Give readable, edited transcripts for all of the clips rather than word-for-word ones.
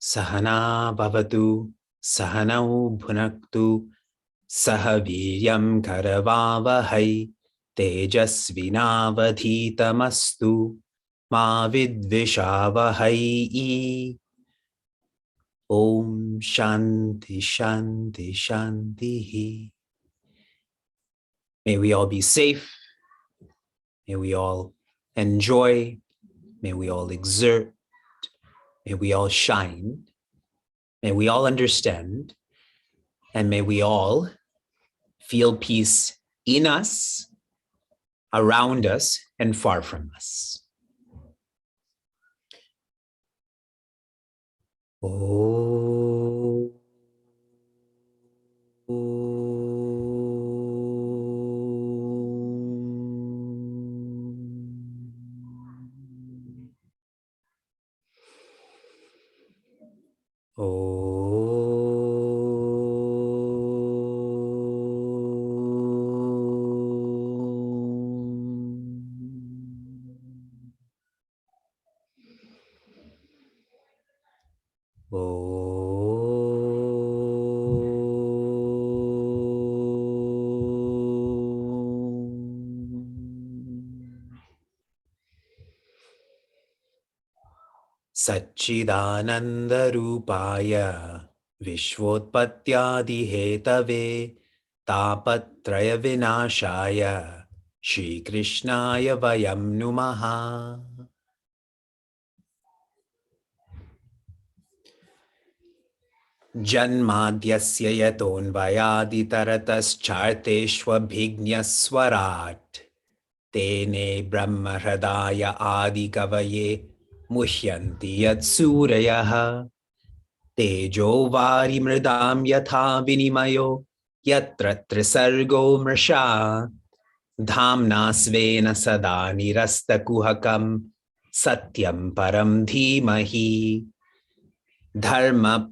Sahana bhavatu, sahanau bhunaktu, sahaviryam karavavahai, tejasvinavadhitamastu, ma vidvishavahai. Om Shanti Shanti Shanti. May we all be safe. May we all enjoy. May we all exert. May we all shine. May we all understand. And may we all feel peace in us, around us, and far from us. Oh. Satchidananda Rupaya Vishvotpatyadi Hetave Tapatraya Vinashaya Shri Krishnaya Vayam Numaha. Janmadhyasya yatonvayadi tarataschaarteshvabhignaswarat Tene Brahma Hradaya Adi Kavaye Muhyanti Yatsurayaha Tejo Vari Mridam Yatha Vinimayo Yatra Trisargo Mrsha Dhamna Svena Sada Nirasta Kuhakam Satyam Param Dhimahi Dharma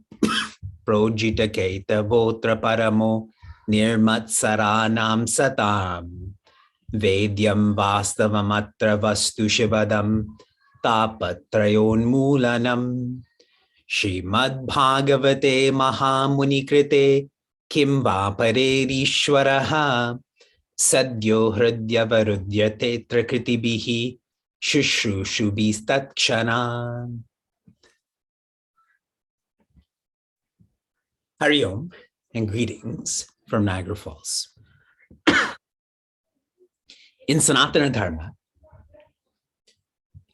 Projita Keita Votra Paramo Nirmatsaranam Satam Vedyam Vastavamatra Vastu Shivadam Tapatrayon Mulanam Srimad Bhagavate Mahamuni Krite Kim Vaparerishwaraha Sadyo Hridya Varudyate Trakritibihi Shushrushubistatkshanam. Hari Om and greetings from Niagara Falls. In Sanatana Dharma,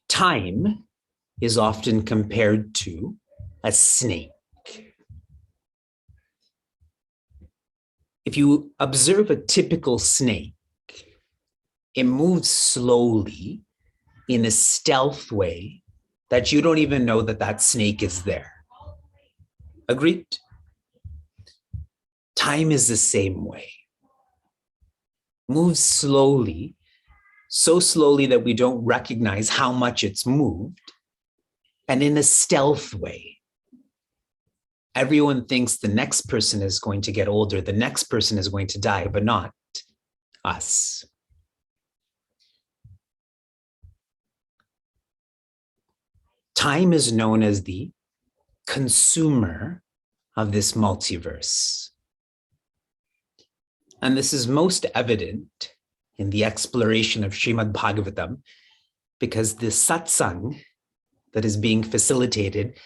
time is often compared to a snake. If you observe a typical snake, it moves slowly in a stealth way that you don't even know that that snake is there. Agreed? Time is the same way. Moves slowly, so slowly that we don't recognize how much it's moved, and in a stealth way. Everyone thinks the next person is going to get older, the next person is going to die, but not us. Time is known as the consumer of this multiverse. And this is most evident in the exploration of Srimad Bhagavatam, because the satsang that is being facilitated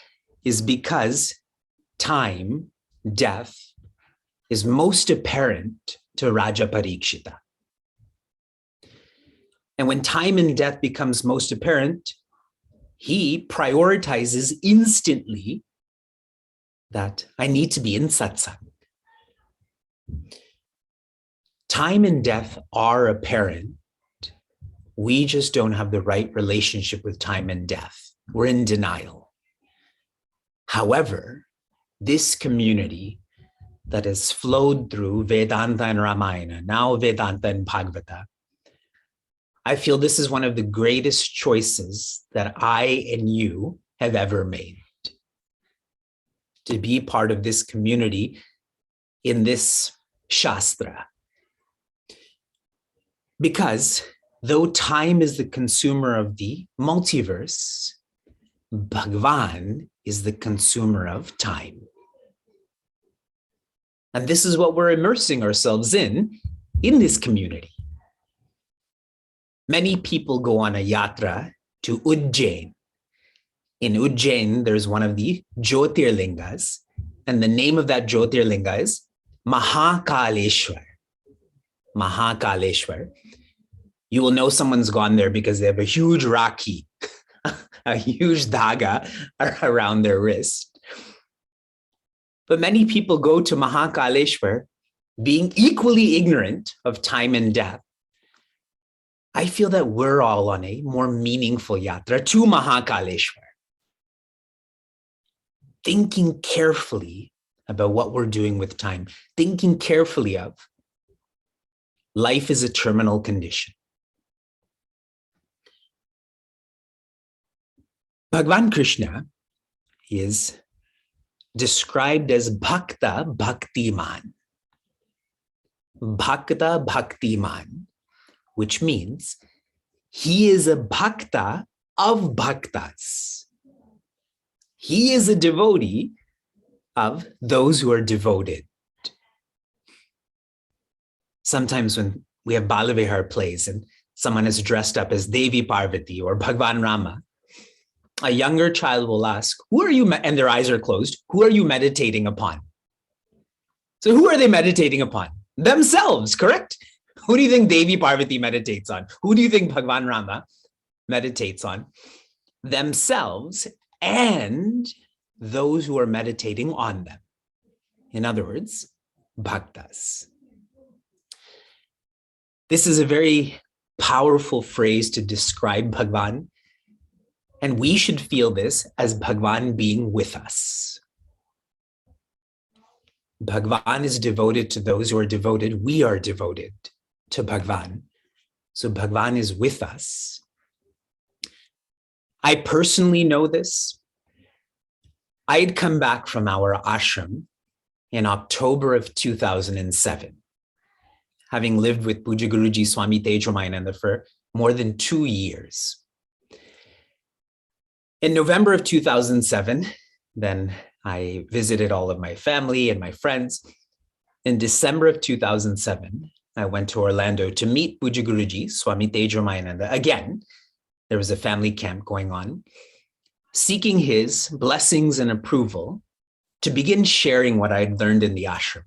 is because time, death, is most apparent to Raja Parikshita. And when time and death becomes most apparent, he prioritizes instantly that I need to be in satsang. Time and death are apparent. We just don't have the right relationship with time and death. We're in denial. However, this community that has flowed through Vedanta and Ramayana, now Vedanta and Bhagavata, I feel this is one of the greatest choices that I and you have ever made. To be part of this community in this Shastra. Because though time is the consumer of the multiverse, Bhagavan is the consumer of time. And this is what we're immersing ourselves in this community. Many people go on a yatra to Ujjain. In Ujjain, there's one of the Jyotirlingas, and the name of that Jyotirlinga is Mahakaleshwar. Mahakaleshwar. You will know someone's gone there because they have a huge rakhi, a huge dhaga around their wrist. But many people go to Mahakaleshwar being equally ignorant of time and death. I feel that we're all on a more meaningful yatra to Mahakaleshwar, thinking carefully about what we're doing with time, thinking carefully of life is a terminal condition. Bhagavan Krishna is described as Bhakta Bhaktiman. Bhakta Bhaktiman, which means he is a Bhakta of Bhaktas. He is a devotee of those who are devoted. Sometimes when we have Balavihar plays and someone is dressed up as Devi Parvati or Bhagwan Rama, a younger child will ask, who are you, and their eyes are closed, who are you meditating upon? So who are they meditating upon? Themselves, correct? Who do you think Devi Parvati meditates on? Who do you think Bhagwan Rama meditates on? Themselves and those who are meditating on them. In other words, bhaktas. This is a very powerful phrase to describe Bhagwan. And we should feel this as Bhagwan being with us. Bhagwan is devoted to those who are devoted. We are devoted to Bhagwan. So Bhagwan is with us. I personally know this. I'd come back from our ashram in October of 2007, having lived with Puja Guruji Swami Tejomayananda for more than 2 years. In November of 2007, then I visited all of my family and my friends. In December of 2007, I went to Orlando to meet Puja Guruji Swami Tejomayananda. Again, there was a family camp going on, seeking his blessings and approval to begin sharing what I'd learned in the ashram.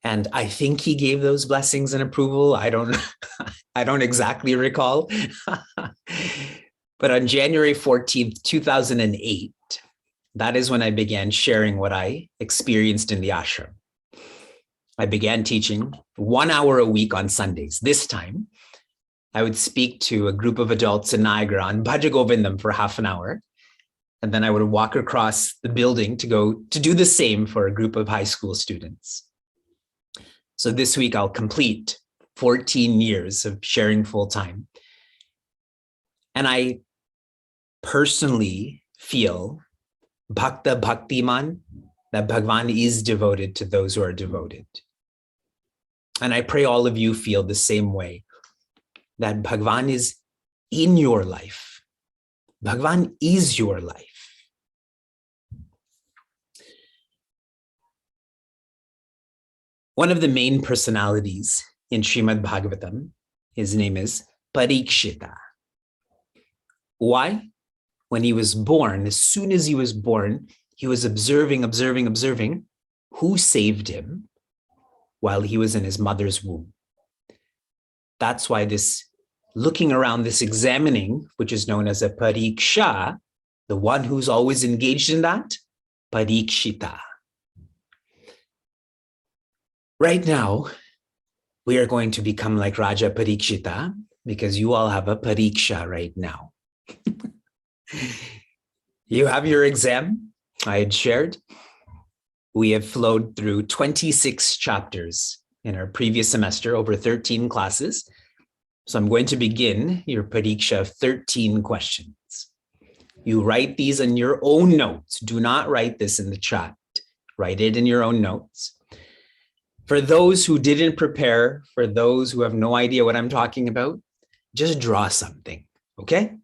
And I think he gave those blessings and approval. I don't exactly recall. But on January 14th, 2008, that is when I began sharing what I experienced in the ashram. I began teaching 1 hour a week on Sundays. This time, I would speak to a group of adults in Niagara on Bhajagovindam for half an hour. And then I would walk across the building to go to do the same for a group of high school students. So this week, I'll complete 14 years of sharing full time. And I personally feel Bhakta Bhaktiman, that Bhagwan is devoted to those who are devoted. And I pray all of you feel the same way, that Bhagwan is in your life. Bhagwan is your life. One of the main personalities in Srimad Bhagavatam, his name is Parikshita. Why? When he was born, as soon as he was born, he was observing who saved him while he was in his mother's womb. That's why this looking around, this examining, which is known as a pariksha, the one who's always engaged in that, parikshita. Right now, we are going to become like Raja Parikshita because you all have a pariksha right now. You have your exam, I had shared. We have flowed through 26 chapters in our previous semester, over 13 classes. So I'm going to begin your pariksha of 13 questions. You write these in your own notes. Do not write this in the chat. Write it in your own notes. For those who didn't prepare, for those who have no idea what I'm talking about, just draw something, okay?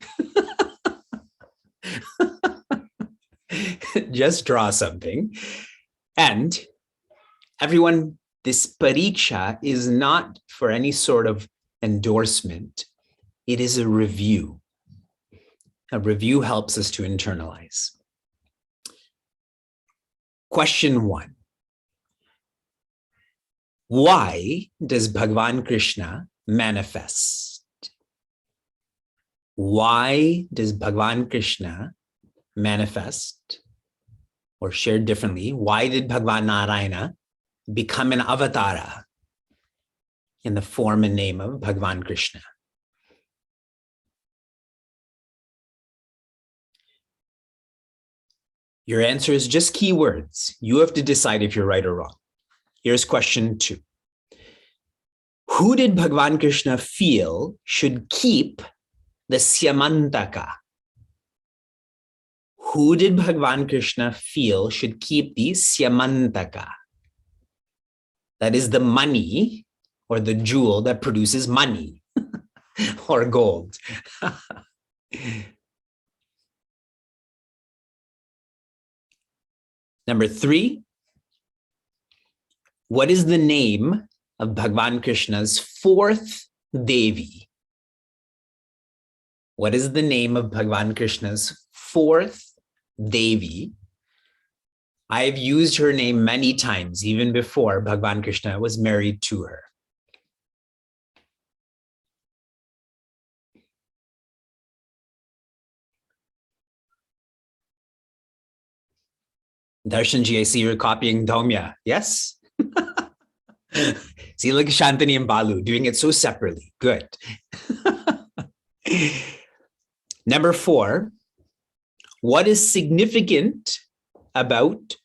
Just draw something. And everyone, this pariksha is not for any sort of endorsement. It is a review. A review helps us to internalize. Question 1. Why does Bhagavan Krishna manifest? Why does Bhagavan Krishna manifest? Or shared differently, why did Bhagavan Narayana become an avatara in the form and name of Bhagavan Krishna? Your answer is just keywords. You have to decide if you're right or wrong. Here's question 2. Who did Bhagavan Krishna feel should keep the Syamantaka? Who did Bhagavan Krishna feel should keep the Syamantaka? That is the money or the jewel that produces money or gold. Number 3, what is the name of Bhagavan Krishna's 4th Devi? What is the name of Bhagavan Krishna's 4th Devi? I've used her name many times, even before Bhagavan Krishna was married to her. Darshanji, I see you're copying Dhaumya. Yes? See, look at Shantani and Balu doing it so separately. Good. Number 4, what is significant about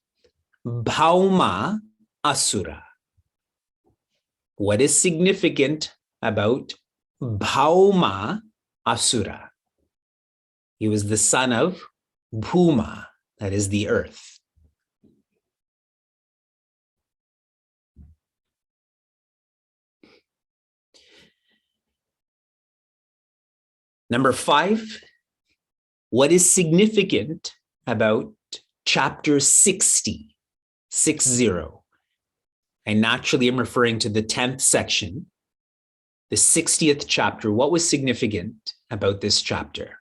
Bhauma Asura? What is significant about Bhauma Asura? He was the son of Bhuma, that is the earth. Number 5, what is significant about chapter 60, 60? I naturally am referring to the 10th section, the 60th chapter. What was significant about this chapter?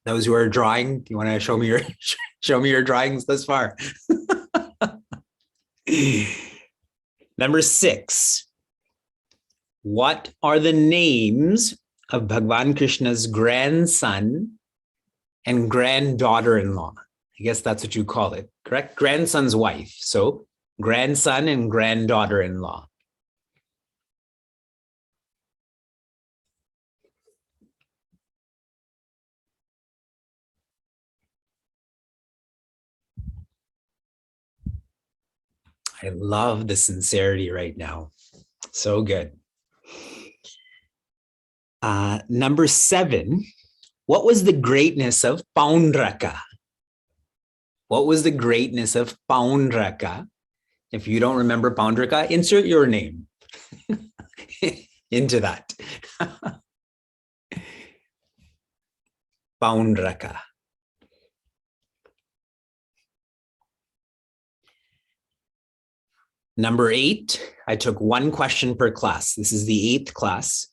Those who are drawing, do you want to show me your drawings thus far? Number 6, what are the names of Bhagavan Krishna's grandson and granddaughter-in-law? I guess that's what you call it, correct? Grandson's wife. So grandson and granddaughter-in-law. I love the sincerity right now. So good. Number 7, what was the greatness of Paundraka? What was the greatness of Paundraka? If you don't remember Paundraka, insert your name into that. Paundraka. Number 8, I took one question per class. This is the 8th class.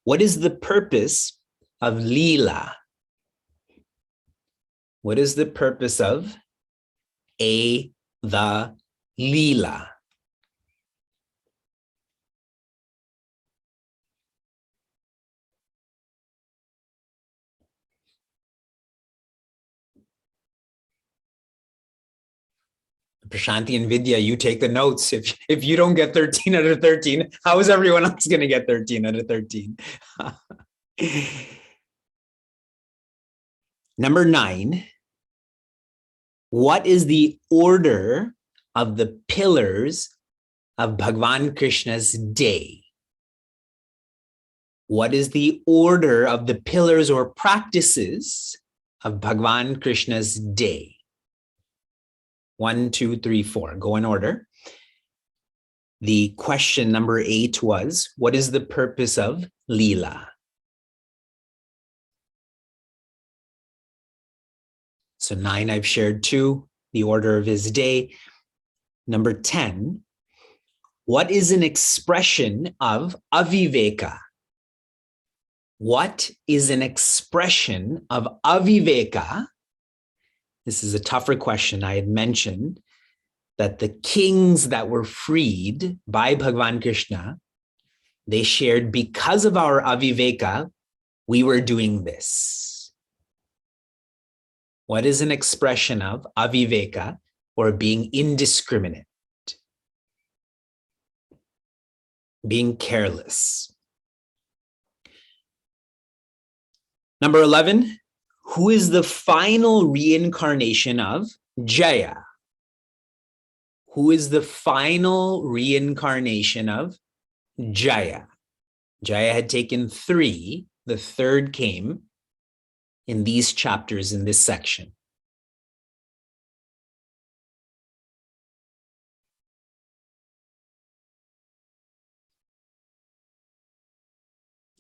What is the purpose of Leela? What is the purpose of the Leela? Prashanti and Vidya, you take the notes. If you don't get 13 out of 13, how is everyone else going to get 13 out of 13? Number 9, what is the order of the pillars of Bhagavan Krishna's day? What is the order of the pillars or practices of Bhagavan Krishna's day? 1, 2, 3, 4. Go in order. The question number 8 was, what is the purpose of Leela? So 9, I've shared 2, the order of his day. Number 10, what is an expression of aviveka? What is an expression of aviveka? This is a tougher question. I had mentioned that the kings that were freed by Bhagavan Krishna, they shared, because of our aviveka, we were doing this. What is an expression of aviveka, or being indiscriminate, being careless? Number 11, who is the final reincarnation of Jaya? Who is the final reincarnation of Jaya? Jaya had taken 3. The third came in these chapters in this section.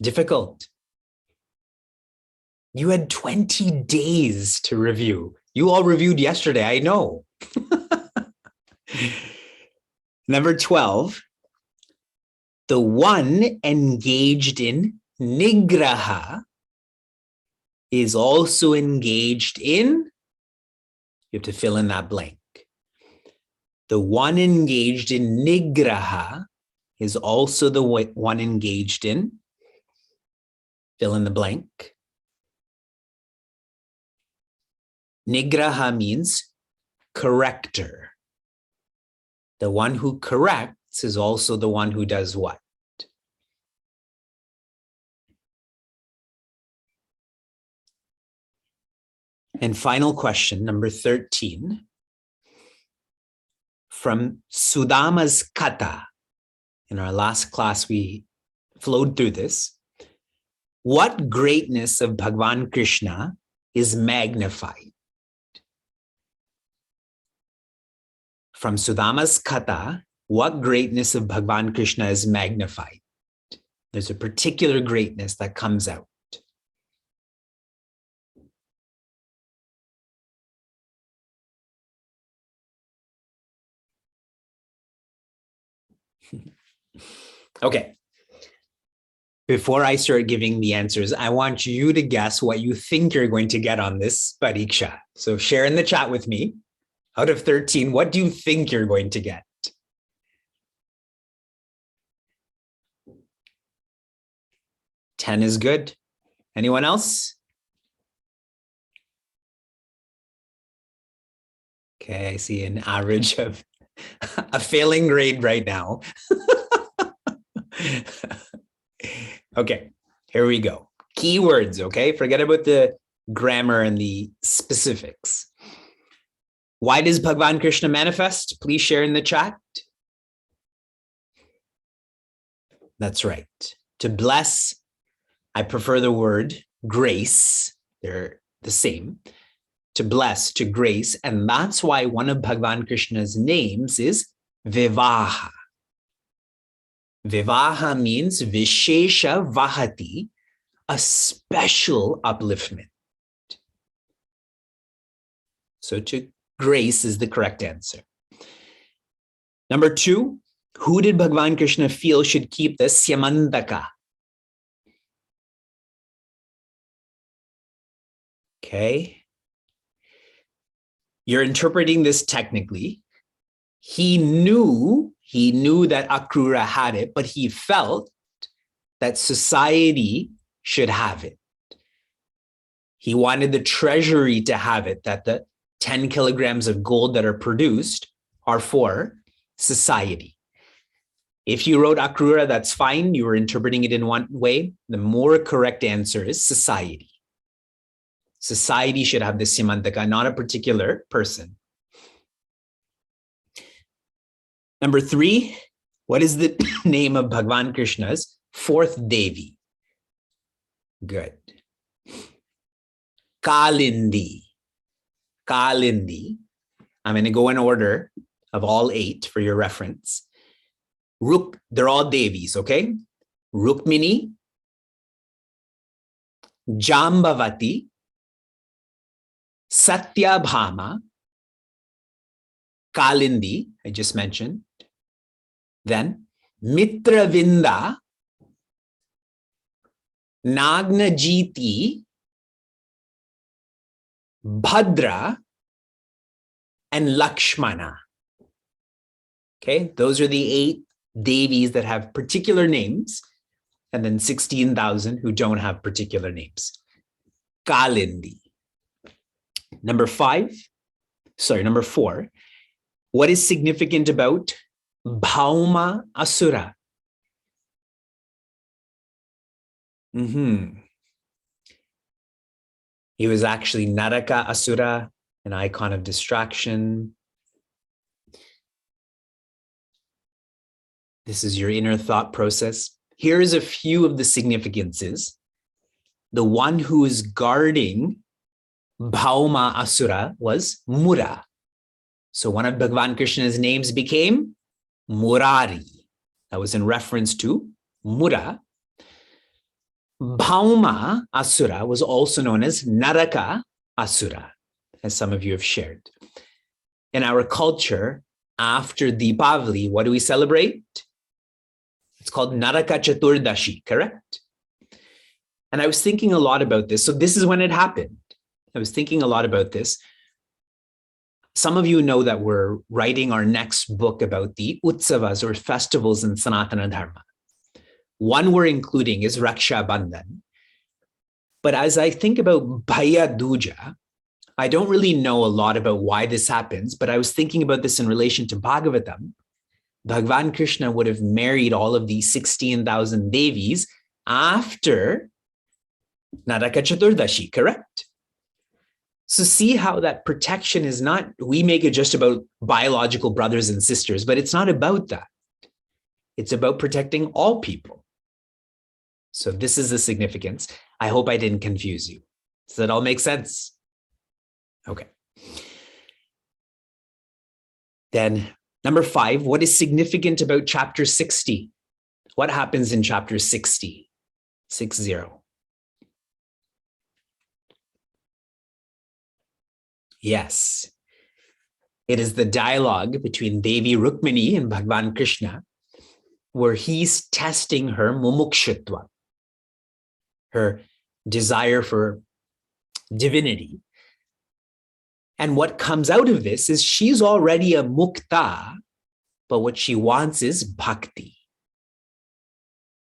Difficult. You had 20 days to review. You all reviewed yesterday, I know. Number 12, the one engaged in nigraha is also engaged in, you have to fill in that blank. The one engaged in nigraha is also the one engaged in, fill in the blank. Nigraha means corrector. The one who corrects is also the one who does what? And final question, number 13. From Sudama's Katha, in our last class we flowed through this. What greatness of Bhagavan Krishna is magnified? From Sudama's Katha, what greatness of Bhagavan Krishna is magnified? There's a particular greatness that comes out. Okay. Before I start giving the answers, I want you to guess what you think you're going to get on this pariksha. So share in the chat with me. Out of 13, what do you think you're going to get? Ten is good. Anyone else? Okay, I see an average of a failing grade right now. Okay, here we go. Keywords, okay? Forget about the grammar and the specifics. Why does Bhagavan Krishna manifest? Please share in the chat. That's right. To bless, I prefer the word grace. They're the same. To bless, to grace. And that's why one of Bhagavan Krishna's names is Vivaha. Vivaha means Vishesha Vahati, a special upliftment. So to grace is the correct answer. Number 2, who did Bhagavan Krishna feel should keep the Syamantaka? Okay. You're interpreting this technically. He knew that Akrura had it, but he felt that society should have it. He wanted the treasury to have it, that the 10 kilograms of gold that are produced are for society. If you wrote Akrura, that's fine. You were interpreting it in one way. The more correct answer is society. Society should have the Simantaka, not a particular person. Number 3, what is the name of Bhagavan Krishna's 4th Devi? Good. Kalindi. Kalindi. I'm going to go in order of all 8 for your reference. They're all Devis, okay? Rukmini, Jambavati, Satyabhama, Kalindi, I just mentioned. Then Mitravinda, Nagnajiti, Bhadra, and Lakshmana. Okay, those are the 8 Devis that have particular names, and then 16,000 who don't have particular names. Kalindi. Number 4. What is significant about Bhauma Asura? He was actually Naraka Asura, an icon of distraction. This is your inner thought process. Here's a few of the significances. The one who is guarding Bhauma Asura was Mura. So one of Bhagavan Krishna's names became Murari. That was in reference to Mura. Bhauma Asura was also known as Naraka Asura, as some of you have shared. In our culture, after Deepavali, what do we celebrate? It's called Naraka Chaturdashi, correct? And I was thinking a lot about this. So this is when it happened. I was thinking a lot about this. Some of you know that we're writing our next book about the Utsavas or festivals in Sanatana Dharma. One we're including is Raksha Bandhan. But as I think about Bhaya Duja, I don't really know a lot about why this happens, but I was thinking about this in relation to Bhagavatam. Bhagavan Krishna would have married all of these 16,000 Devis after Naraka Chaturdashi, correct? So see how that protection is not, we make it just about biological brothers and sisters, but it's not about that. It's about protecting all people. So this is the significance. I hope I didn't confuse you. Does that all make sense? Okay. Then number 5, what is significant about chapter 60? What happens in chapter 60? 60. Yes. It is the dialogue between Devi Rukmini and Bhagavan Krishna, where he's testing her mumukshutva, her desire for divinity. And what comes out of this is she's already a mukta, but what she wants is bhakti.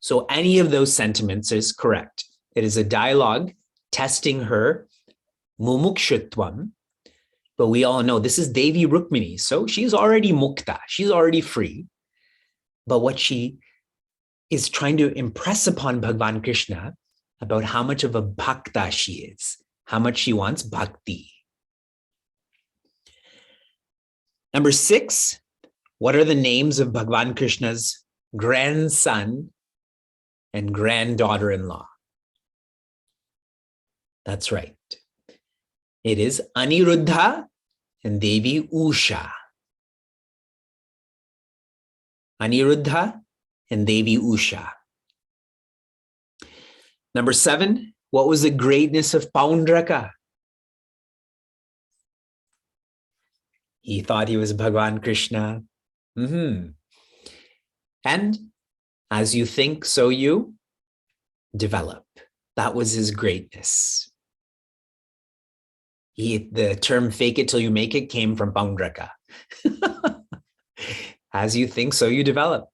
So any of those sentiments is correct. It is a dialogue testing her mumukshutvam, but we all know this is Devi Rukmini, so she's already mukta, she's already free. But what she is trying to impress upon Bhagavan Krishna about how much of a bhakta she is, how much she wants bhakti. Number 6, what are the names of Bhagavan Krishna's grandson and granddaughter-in-law? That's right. It is Aniruddha and Devi Usha. Aniruddha and Devi Usha. Number 7, what was the greatness of Paundraka? He thought he was Bhagavan Krishna. And as you think, so you develop. That was his greatness. The term fake it till you make it came from Paundraka. As you think, so you develop.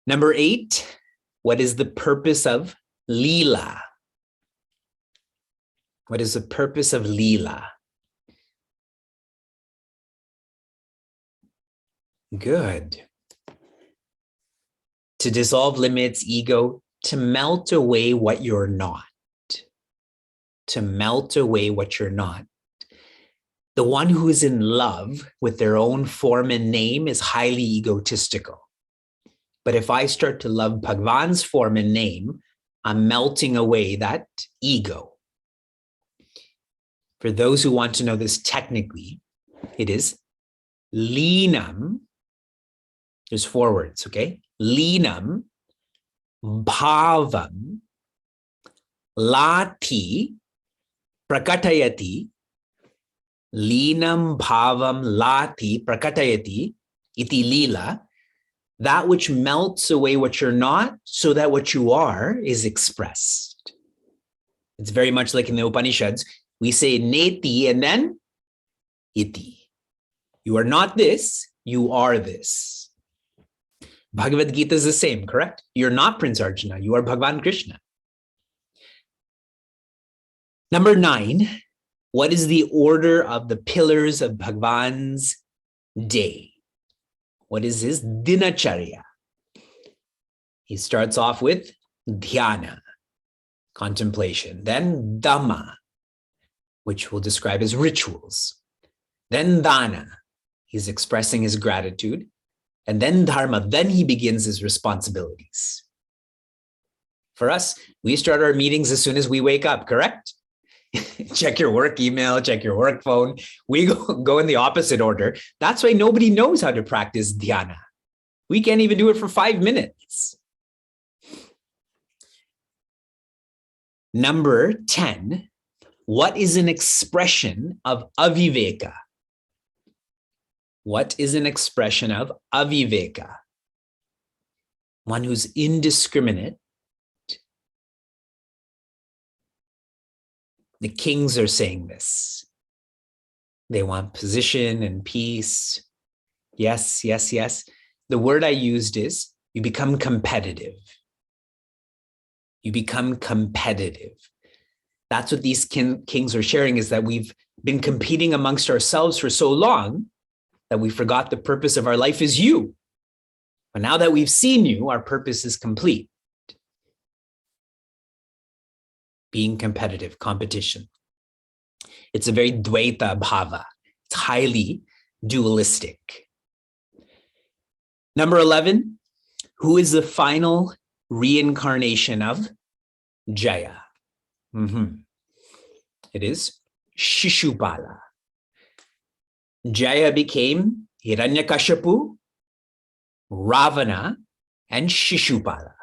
Number 8, what is the purpose of Leela? What is the purpose of Leela? Good. To dissolve limits, ego, to melt away what you're not. To melt away what you're not. The one who is in love with their own form and name is highly egotistical. But if I start to love Bhagavan's form and name, I'm melting away that ego. For those who want to know this technically, it is Leenam There's 4 words, okay? Linam, bhavam, lati, prakatayati, linam bhavam lati prakatayati, iti lila, that which melts away what you're not, so that what you are is expressed. It's very much like in the Upanishads. We say neti and then iti. You are not this, you are this. Bhagavad Gita is the same, correct? You're not Prince Arjuna, you are Bhagavan Krishna. Number 9, what is the order of the pillars of Bhagavan's day? What is his dinacharya? He starts off with dhyana, contemplation, then dhamma, which we'll describe as rituals, then dana, he's expressing his gratitude, and then dharma, then he begins his responsibilities. For us, we start our meetings as soon as we wake up, correct? Check your work email, check your work phone. We go in the opposite order. That's why nobody knows how to practice dhyana. We can't even do it for 5 minutes. Number 10, what is an expression of aviveka? What is an expression of aviveka? One who's indiscriminate. The kings are saying this. They want position and peace. Yes, yes, yes. The word I used is you become competitive. You become competitive. That's what these kings are sharing, is that we've been competing amongst ourselves for so long that we forgot the purpose of our life is you. But now that we've seen you, our purpose is complete. Being competitive, competition. It's a very dvaita bhava. It's highly dualistic. Number 11, who is the final reincarnation of Jaya? It is Shishupala. Jaya became Hiranyakashipu, Ravana, and Shishupala.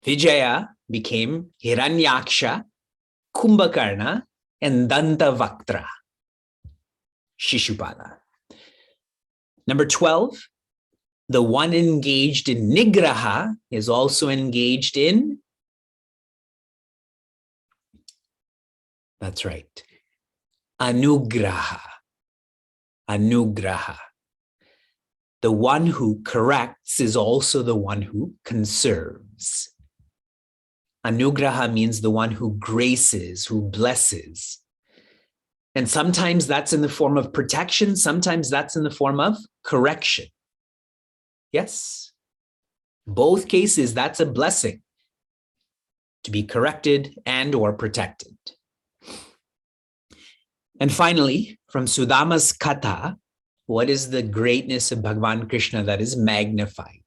Vijaya became Hiranyaksha, Kumbhakarna, and Dantavaktra. Shishupala. Number 12, the one engaged in nigraha is also engaged in, that's right, anugraha. Anugraha. The one who corrects is also the one who conserves. Anugraha means the one who graces, who blesses. And sometimes that's in the form of protection, sometimes that's in the form of correction. Yes. Both cases, that's a blessing, to be corrected and or protected. And finally, from Sudama's Katha, what is the greatness of Bhagavan Krishna that is magnified?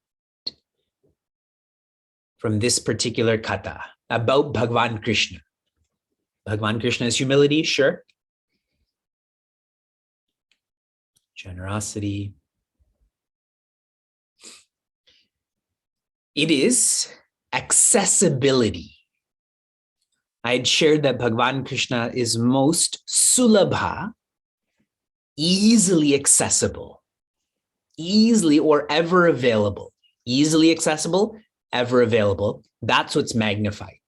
From this particular Katha about Bhagavan Krishna. Bhagavan Krishna is humility, sure. Generosity. It is accessibility. I had shared that Bhagavan Krishna is most sulabha, easily accessible, easily or ever available. Easily accessible, ever available. That's what's magnified.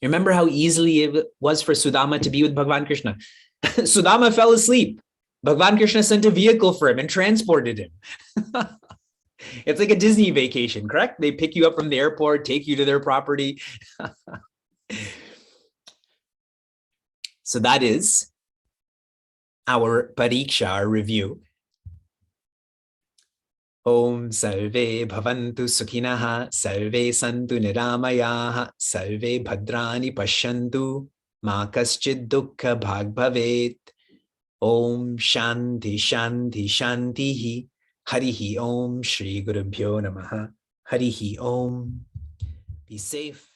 You remember how easily it was for Sudama to be with Bhagavan Krishna? Sudama fell asleep. Bhagavan Krishna sent a vehicle for him and transported him. It's like a Disney vacation, correct? They pick you up from the airport, take you to their property. So that is our pariksha, our review. Om sarve bhavantu sukhinaha, sarve santu niramayaha, sarve bhadrani pashyantu, ma kaschid dukkha bhag bhavet. Om shanti shanti shantihi, harihi om, Shri Gurubhyo namaha, harihi om. Be safe.